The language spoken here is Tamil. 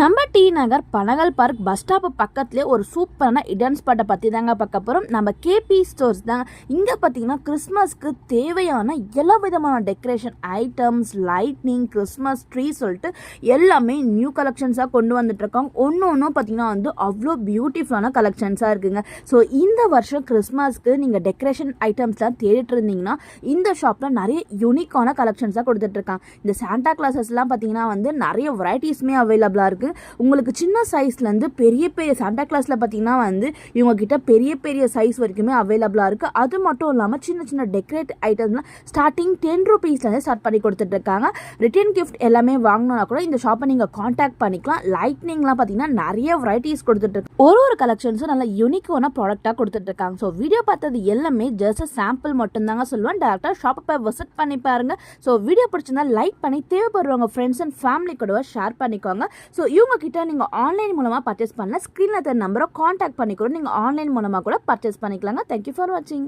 நம்ம டி நகர் பனகல் பார்க் பஸ் ஸ்டாப்பு பக்கத்துலேயே ஒரு சூப்பரான இடன் ஸ்பாட்டை பற்றி தாங்க பார்க்க போகிறோம். நம்ம கேபி ஸ்டோர்ஸ் தாங்க. இங்கே பார்த்தீங்கன்னா கிறிஸ்மஸ்க்கு தேவையான எல்லா விதமான decoration items, lightning, Christmas tree சொல்லிட்டு எல்லாமே நியூ கலெக்ஷன்ஸாக கொண்டு வந்துட்டுருக்காங்க. ஒன்றும் பார்த்தீங்கன்னா அவ்வளோ பியூட்டிஃபுல்லான கலெக்ஷன்ஸாக இருக்குங்க. ஸோ இந்த வருஷம் கிறிஸ்மஸ்க்கு நீங்கள் டெக்கரேஷன் ஐட்டம்ஸ்லாம் தேடிட்டு இருந்தீங்கன்னா இந்த ஷாப்பில் நிறைய யூனிக்கான கலெக்ஷன்ஸாக கொடுத்துட்ருக்காங்க. இந்த சாண்டா கிளாஸஸ்லாம் பார்த்தீங்கன்னா நிறைய வெரைட்டிஸுமே அவைலபிளாக இருக்குது. உங்களுக்கு சின்ன சைஸ்லேருந்து பெரிய பெரிய சாண்டா கிளாஸில் பார்த்தீங்கன்னா இவங்க கிட்ட பெரிய பெரிய சைஸ் வரைக்குமே அவைலபிளாக இருக்குது. அது மட்டும் இல்லாமல் சின்ன சின்ன டெக்கரேட் ஐட்டம்ஸ்லாம் ஸ்டார்டிங் 10 ரூபீஸ்லேருந்து ஸ்டார்ட் பண்ணி கொடுத்துட்ருக்காங்க. ரிட்டர்ன் கிஃப்ட் எல்லாமே வாங்கினா கூட இந்த ஷாப்பை நீங்கள் காண்டாக்ட் பண்ணிக்கலாம். லைட்னிங்லாம் பார்த்தீங்கன்னா நிறைய வெரைட்டிஸ் கொடுத்துட்ருக்கு. ஒரு கலெக்ஷன்ஸும் நல்ல யூனிக்கான ப்ராடக்டாக கொடுத்துட்ருக்காங்க. ஸோ வீடியோ பார்த்தது எல்லாமே ஜஸ்ட் சாம்பிள் மட்டும்தாங்க சொல்லுவேன். டேரெக்டாக ஷாப்பை போய் விசிட் பண்ணி பாருங்கள். ஸோ வீடியோ பிடிச்சிருந்தா லைக் பண்ணி தேவைப்படுறவங்க ஃப்ரெண்ட்ஸ் அண்ட் ஃபேமிலி கூட ஷேர் பண்ணிக்கோங்க. ஸோ இவங்க கிட்ட நீங்கள் ஆன்லைன் மூலமாக பர்ச்சேஸ் பண்ணலாம். ஸ்க்ரீனில் நம்பரை காண்டாக்ட் பண்ணி கூட நீங்கள் ஆன்லைன் மூலமாக கூட பர்ச்சேஸ் பண்ணிக்கலாங்க. தேங்க்யூ ஃபார் வாட்சிங்.